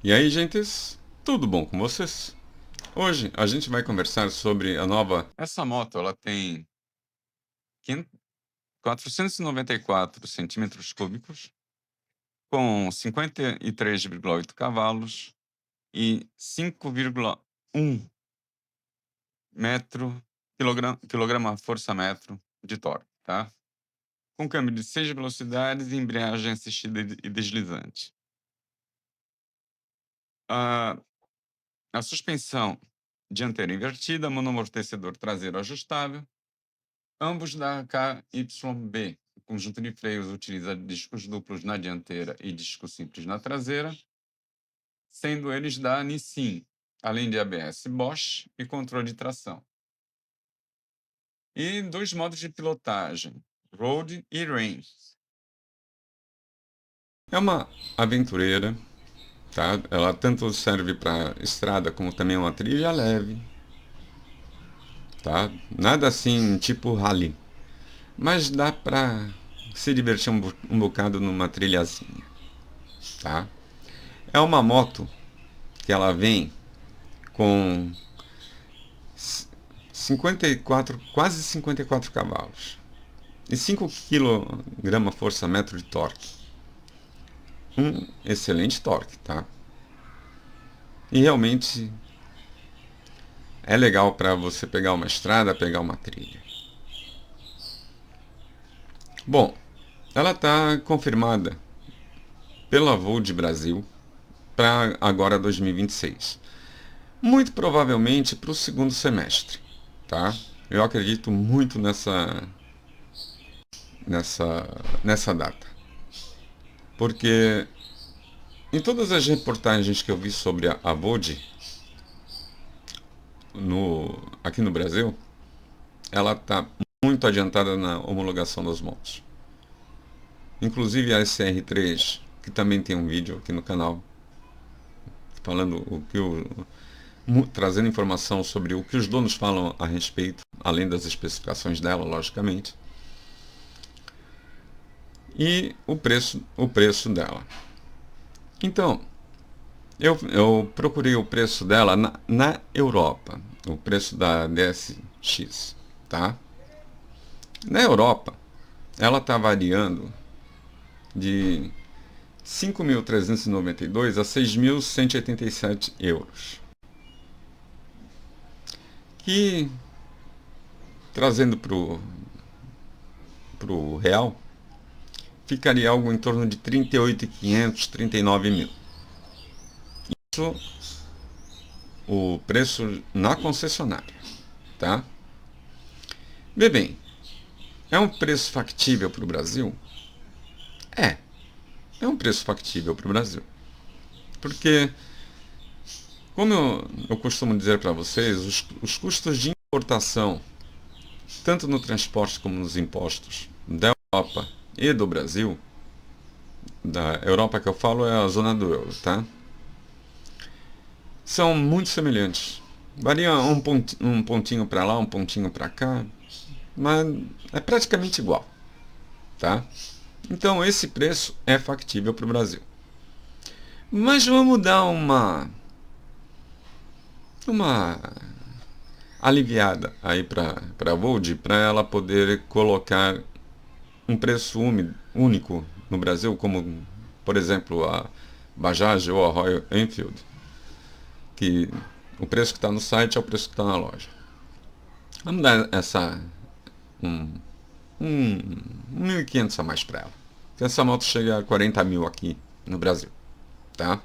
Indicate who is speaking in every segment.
Speaker 1: E aí, gentes, tudo bom com vocês? Hoje a gente vai conversar sobre a nova. Essa moto, ela tem 494 centímetros cúbicos, com 53,8 cavalos e 5,1 quilograma-força-metro de torque, tá? Com câmbio de 6 velocidades e embreagem assistida e deslizante. A, a suspensão dianteira invertida, monoamortecedor traseiro ajustável, ambos da KYB. O conjunto de freios utiliza discos duplos na dianteira e disco simples na traseira, sendo eles da Nissin, além de ABS Bosch e controle de tração. E dois modos de pilotagem, Road e Rain. É uma aventureira, tá? Ela tanto serve para estrada como também uma trilha leve, tá? Nada assim tipo rally, mas dá para se divertir um bocado numa trilhazinha, tá? É uma moto que ela vem com 54, quase 54 cavalos e 5 kg-força-metro de torque. Um excelente torque, tá? E realmente é legal para você pegar uma estrada, pegar uma trilha. Bom, ela está confirmada pela Volt Brasil para agora 2026. Muito provavelmente para o segundo semestre, tá? Eu acredito muito nessa data. Porque em todas as reportagens que eu vi sobre a Volt aqui no Brasil, ela está muito adiantada na homologação das motos. Inclusive a SR3, que também tem um vídeo aqui no canal, falando trazendo informação sobre o que os donos falam a respeito, além das especificações dela, logicamente, e o preço dela. Então, eu procurei o preço dela na Europa, o preço da DSX, tá? Na Europa, ela está variando de 5.392 a 6.187 euros. Que, trazendo para o real, ficaria algo em torno de 38.500, 39 mil. Isso o preço na concessionária, tá? Vê bem, é um preço factível para o Brasil? É um preço factível para o Brasil. Porque, como eu costumo dizer para vocês, os custos de importação, tanto no transporte como nos impostos, da Europa e do Brasil, da Europa que eu falo é a zona do euro, tá? São muito semelhantes. Varia um pontinho para lá, um pontinho para cá, mas é praticamente igual, tá? Então esse preço é factível para o Brasil. Mas vamos dar uma aliviada aí para a Volt, para ela poder colocar um preço único no Brasil, como por exemplo a Bajaj ou a Royal Enfield, que o preço que está no site é o preço que está na loja. Vamos dar um 1.500 a mais para ela. Que essa moto chega a 40 mil aqui no Brasil, tá?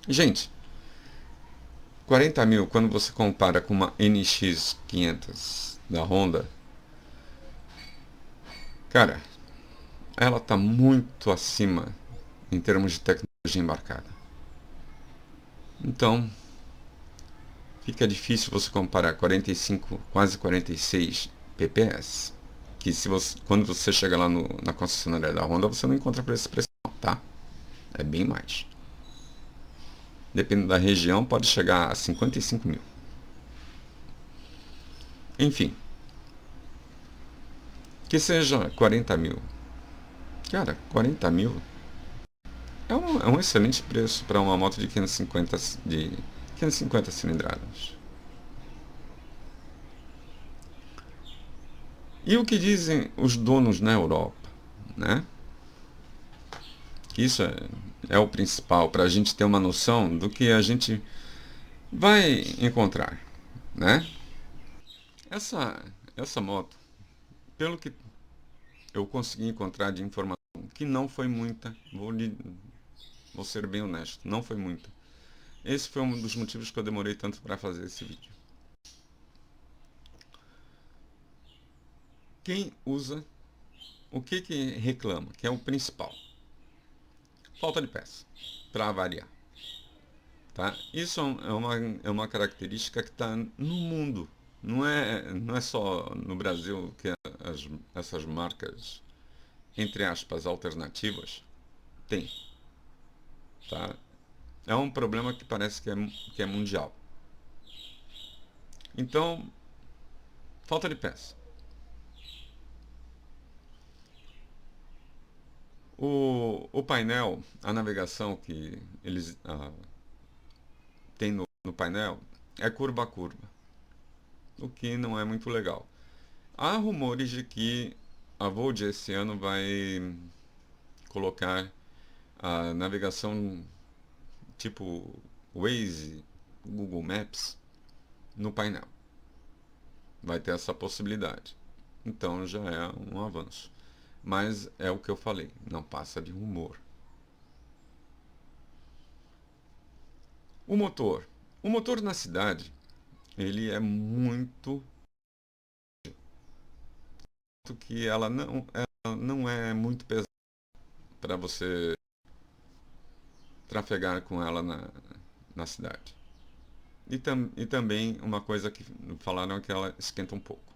Speaker 1: Gente, 40 mil quando você compara com uma NX 500 da Honda, cara, ela tá muito acima em termos de tecnologia embarcada. Então, fica difícil você comparar 45, quase 46 PPS. Que quando você chega lá na concessionária da Honda, você não encontra por esse preço, tá? É bem mais. Dependendo da região, pode chegar a 55 mil. Enfim, que seja 40 mil. Cara, 40 mil é um excelente preço para uma moto de 550 cilindradas. E o que dizem os donos na Europa, né? Isso é o principal para a gente ter uma noção do que a gente vai encontrar, né? Essa moto, pelo que eu consegui encontrar de informação, que não foi muita, vou ser bem honesto, não foi muita. Esse foi um dos motivos que eu demorei tanto para fazer esse vídeo. Quem usa, o que reclama, que é o principal? Falta de peça, para variar. Tá? Isso é uma característica que está no mundo. Não é só no Brasil que essas marcas, entre aspas, alternativas, têm. Tá? É um problema que parece que é mundial. Então, falta de peça. O painel, a navegação que eles têm no painel é curva a curva, o que não é muito legal. Há rumores de que a Volt esse ano vai colocar a navegação tipo Waze, Google Maps no painel. Vai ter essa possibilidade. Então já é um avanço. Mas é o que eu falei, não passa de rumor. O motor. O motor na cidade, ele é muito que ela não é muito pesada para você trafegar com ela na cidade. E também uma coisa que falaram é que ela esquenta um pouco.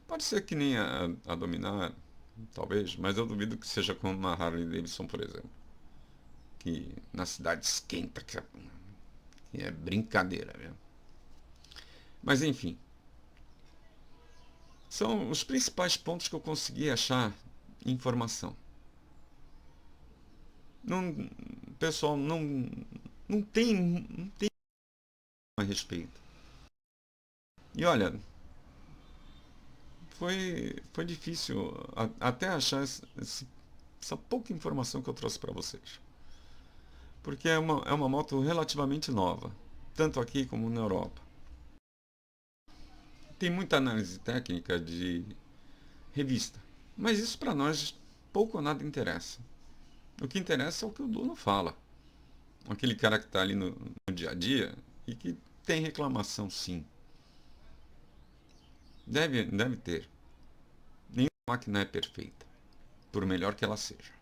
Speaker 1: Pode ser que nem a Dominar, talvez, mas eu duvido que seja como uma Harley Davidson, por exemplo. Que na cidade esquenta, que é brincadeira mesmo. Mas enfim, são os principais pontos que eu consegui achar informação. Não, pessoal, não tem a respeito. E olha, foi difícil até achar essa pouca informação que eu trouxe para vocês. Porque é uma moto relativamente nova, tanto aqui como na Europa. Tem muita análise técnica de revista, mas isso para nós pouco ou nada interessa. O que interessa é o que o dono fala. Aquele cara que está ali no dia a dia e que tem reclamação, sim. Deve ter. Nenhuma máquina é perfeita, por melhor que ela seja.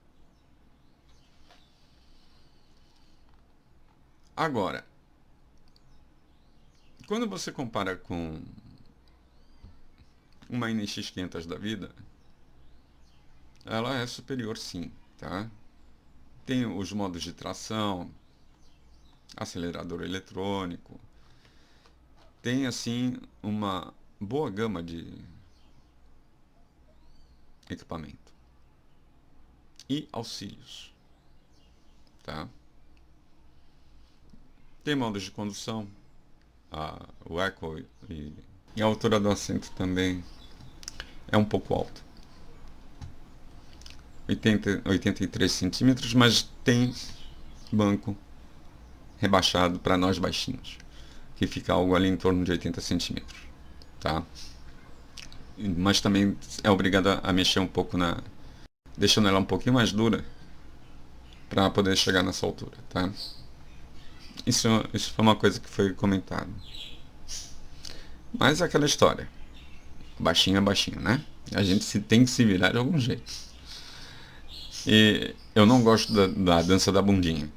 Speaker 1: Agora, quando você compara com uma NX500 da vida, ela é superior, sim, tá? Tem os modos de tração, acelerador eletrônico, tem assim uma boa gama de equipamento e auxílios, tá? Tem modos de condução, o Eco e a altura do assento também é um pouco alta. 83 centímetros, mas tem banco rebaixado para nós baixinhos, que fica algo ali em torno de 80 centímetros, tá? Mas também é obrigado a mexer um pouco deixando ela um pouquinho mais dura para poder chegar nessa altura, tá? Isso foi uma coisa que foi comentada. Mas é aquela história. Baixinho é baixinho, né? A gente tem que se virar de algum jeito. E eu não gosto da dança da bundinha.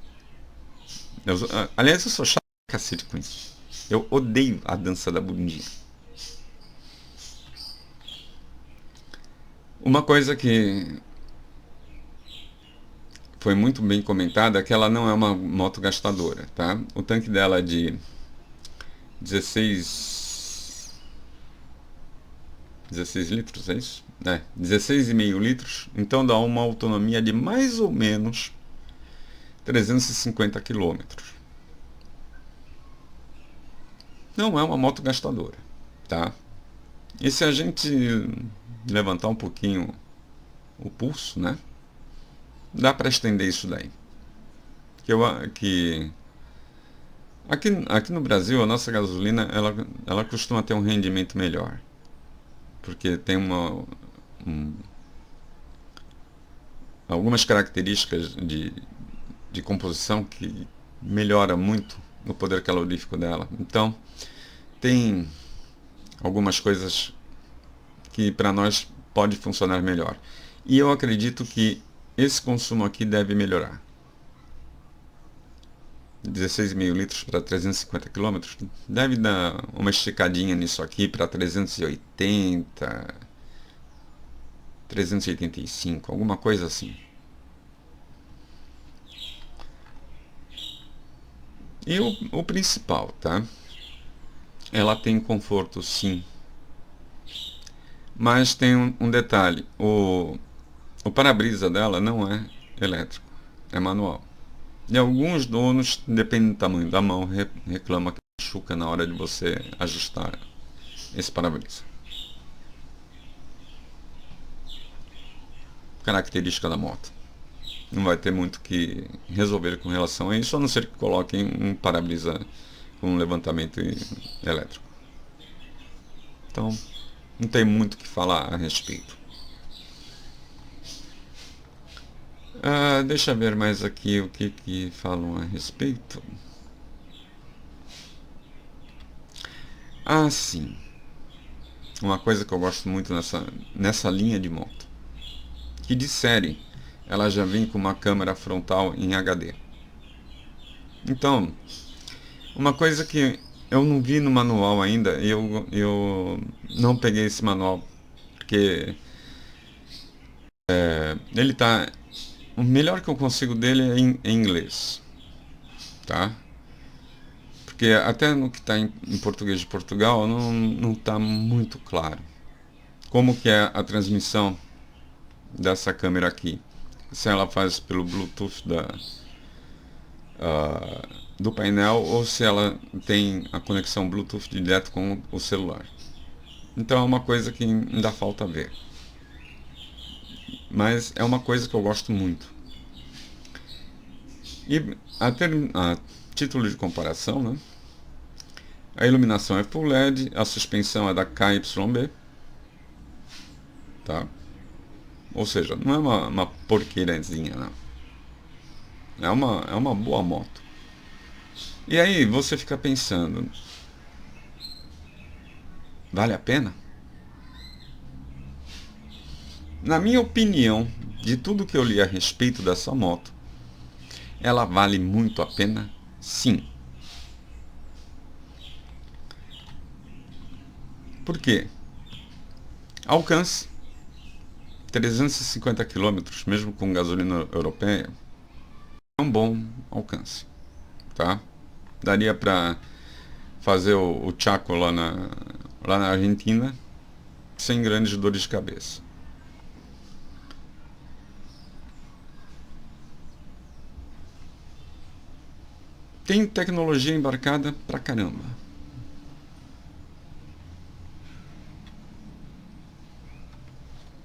Speaker 1: Aliás, eu sou chato pra cacete com isso. Eu odeio a dança da bundinha. Uma coisa que foi muito bem comentada é que ela não é uma moto gastadora, tá? O tanque dela é de 16 16 litros, é isso? 16,5 litros. Então dá uma autonomia de mais ou menos 350 quilômetros. Não é uma moto gastadora, tá? E se a gente levantar um pouquinho o pulso, né? Dá para estender isso daí. Que aqui no Brasil a nossa gasolina ela costuma ter um rendimento melhor, porque tem um, algumas características de composição que melhora muito o poder calorífico dela. Então tem algumas coisas que para nós pode funcionar melhor. E eu acredito que esse consumo aqui deve melhorar. 16,5 litros para 350 quilômetros deve dar uma esticadinha nisso aqui para 380, 385, alguma coisa assim. E o principal, tá? Ela tem conforto, sim. Mas tem um detalhe: o para-brisa dela não é elétrico, é manual. E alguns donos, dependendo do tamanho da mão, reclamam que machuca na hora de você ajustar esse para-brisa. Característica da moto. Não vai ter muito que resolver com relação a isso, a não ser que coloquem um para-brisa com um levantamento elétrico. Então, não tem muito o que falar a respeito. Deixa eu ver mais aqui o que falam a respeito. Sim. Uma coisa que eu gosto muito nessa linha de moto. Que de série, ela já vem com uma câmera frontal em HD. Então, uma coisa que eu não vi no manual ainda, eu não peguei esse manual, porque ele tá... O melhor que eu consigo dele é em inglês, tá? Porque até no que está em português de Portugal não está muito claro como que é a transmissão dessa câmera aqui. Se ela faz pelo Bluetooth do painel ou se ela tem a conexão Bluetooth direto com o celular. Então é uma coisa que ainda falta ver. Mas é uma coisa que eu gosto muito. E a título de comparação, né? A iluminação é Full LED, a suspensão é da KYB, tá? Ou seja, não é uma porqueirazinha, não. É uma boa moto. E aí você fica pensando, vale a pena? Na minha opinião, de tudo que eu li a respeito dessa moto, ela vale muito a pena, sim. Por quê? Alcance 350 km, mesmo com gasolina europeia, é um bom alcance, tá? Daria para fazer o Chaco lá na Argentina sem grandes dores de cabeça. Tem tecnologia embarcada pra caramba.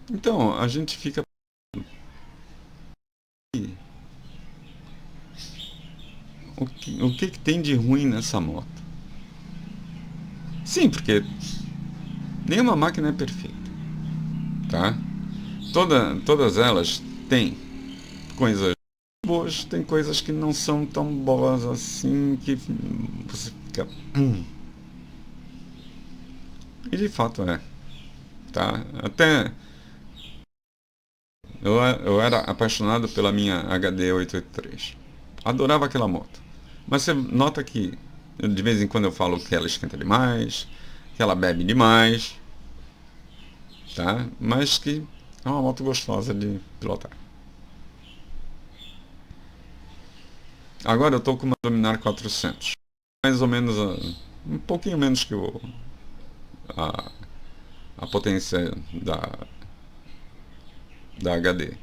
Speaker 1: Então, a gente fica... O que tem de ruim nessa moto? Sim, porque nenhuma máquina é perfeita, tá? Todas elas têm coisas boas, tem coisas que não são tão boas assim, que você fica... E de fato é, tá? Até eu era apaixonado pela minha HD 883. Adorava aquela moto. Mas você nota que de vez em quando eu falo que ela esquenta demais, que ela bebe demais, tá? Mas que é uma moto gostosa de pilotar. Agora eu tô com uma Dominar 400. Mais ou menos um pouquinho menos que a a potência da HD.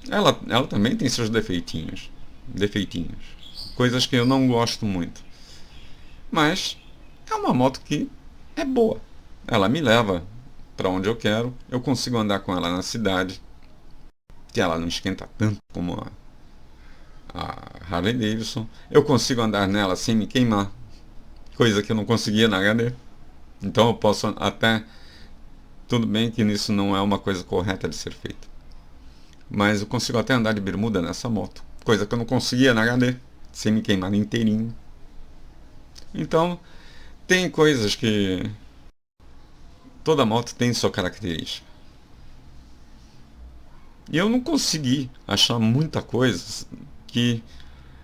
Speaker 1: Ela também tem seus defeitinhos, coisas que eu não gosto muito. Mas é uma moto que é boa. Ela me leva para onde eu quero, eu consigo andar com ela na cidade, que ela não esquenta tanto como a Harley Davidson. Eu consigo andar nela sem me queimar, coisa que eu não conseguia na HD. Então eu posso até... Tudo bem que isso não é uma coisa correta de ser feita, mas eu consigo até andar de bermuda nessa moto, coisa que eu não conseguia na HD, sem me queimar inteirinho. Então, tem coisas que toda moto tem sua característica. E eu não consegui achar muita coisa que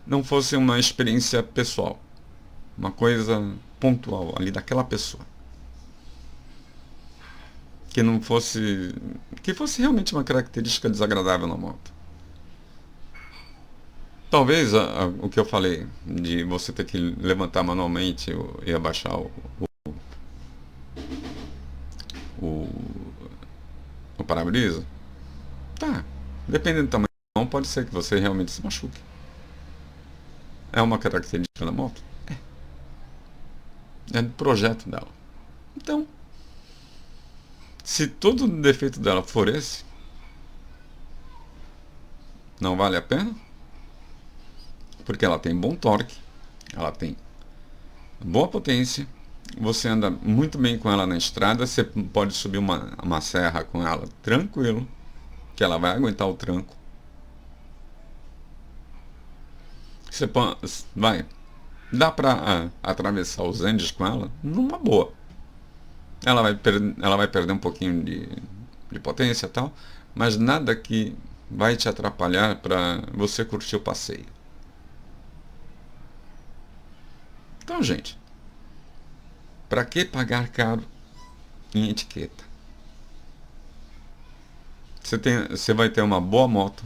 Speaker 1: não fosse uma experiência pessoal, uma coisa pontual ali daquela pessoa. Que não fosse... que fosse realmente uma característica desagradável na moto. Talvez o que eu falei, de você ter que levantar manualmente e abaixar o, o para-brisa, tá. Dependendo do tamanho da mão, pode ser que você realmente se machuque. É uma característica da moto? É do projeto dela. Então, se todo o defeito dela for esse, não vale a pena? Porque ela tem bom torque, ela tem boa potência, você anda muito bem com ela na estrada, você pode subir uma serra com ela tranquilo, que ela vai aguentar o tranco. Você vai, dá pra atravessar os Andes com ela numa boa. Ela vai perder um pouquinho de potência e tal, mas nada que vai te atrapalhar para você curtir o passeio. Então, gente, para que pagar caro em etiqueta? Você vai ter uma boa moto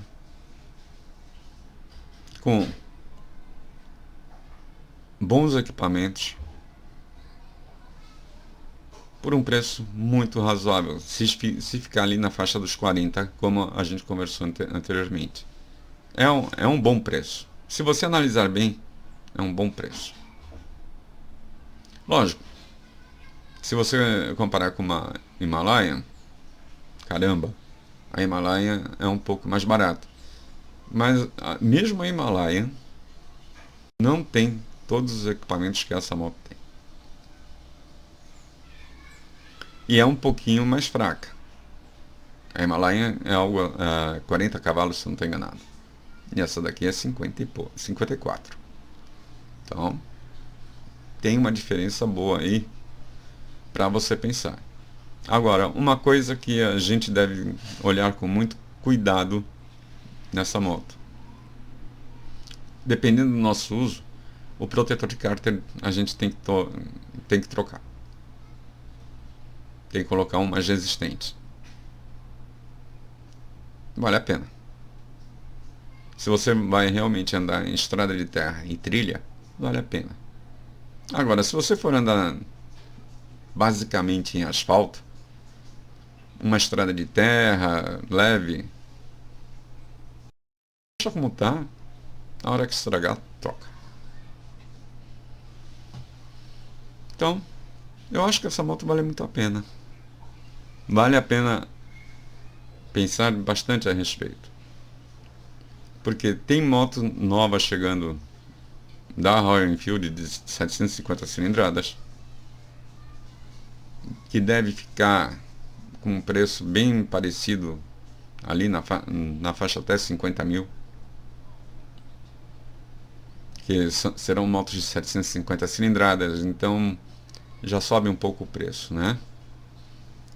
Speaker 1: com bons equipamentos por um preço muito razoável, se ficar ali na faixa dos 40, como a gente conversou anteriormente. É um bom preço. Se você analisar bem, é um bom preço. Lógico, se você comparar com uma Himalayan, caramba, a Himalayan é um pouco mais barata. Mas mesmo a Himalayan não tem todos os equipamentos que essa moto tem. E é um pouquinho mais fraca. A Himalayan é algo 40 cavalos, se não estou enganado. E essa daqui é 54. Então, tem uma diferença boa aí para você pensar. Agora, uma coisa que a gente deve olhar com muito cuidado nessa moto. Dependendo do nosso uso, o protetor de cárter a gente tem que trocar. Tem que colocar um mais resistente. Vale a pena. Se você vai realmente andar em estrada de terra e trilha, vale a pena. Agora, se você for andar basicamente em asfalto, uma estrada de terra leve, deixa como tá, na hora que estragar, troca. Então, eu acho que essa moto vale muito a pena. Vale a pena pensar bastante a respeito. Porque tem moto nova chegando da Royal Enfield de 750 cilindradas que deve ficar com um preço bem parecido ali na faixa até 50 mil, que serão motos de 750 cilindradas, então já sobe um pouco o preço, né?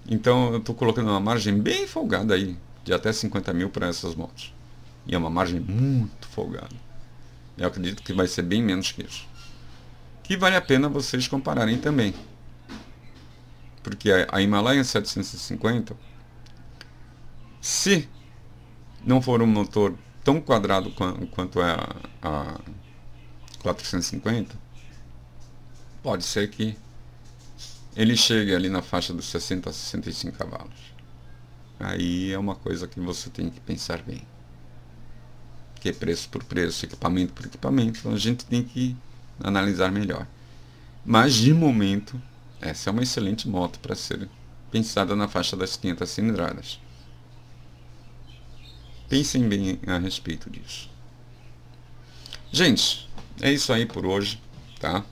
Speaker 1: Então eu estou colocando uma margem bem folgada aí, de até 50 mil para essas motos. E é uma margem muito folgada. Eu acredito que vai ser bem menos que isso. Que vale a pena vocês compararem também. Porque a Himalayan 750, se não for um motor tão quadrado quanto é a 450, pode ser que ele chegue ali na faixa dos 60 a 65 cavalos. Aí é uma coisa que você tem que pensar bem. Que é preço por preço, equipamento por equipamento, a gente tem que analisar melhor. Mas de momento, essa é uma excelente moto para ser pensada na faixa das 500 cilindradas. Pensem bem a respeito disso. Gente, é isso aí por hoje, tá?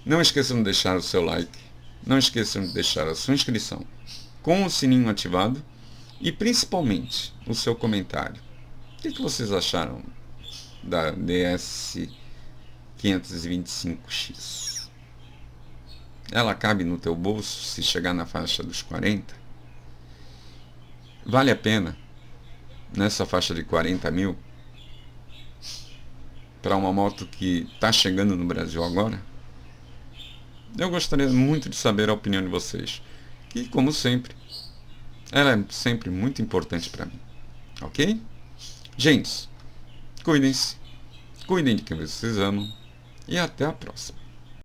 Speaker 1: Não esqueçam de deixar o seu like, não esqueçam de deixar a sua inscrição com o sininho ativado e principalmente o seu comentário. O que vocês acharam da DS 525X? Ela cabe no teu bolso se chegar na faixa dos 40? Vale a pena nessa faixa de 40 mil para uma moto que está chegando no Brasil agora? Eu gostaria muito de saber a opinião de vocês, que, como sempre, ela é sempre muito importante para mim, ok? Gente, cuidem-se, cuidem de quem vocês amam e até a próxima.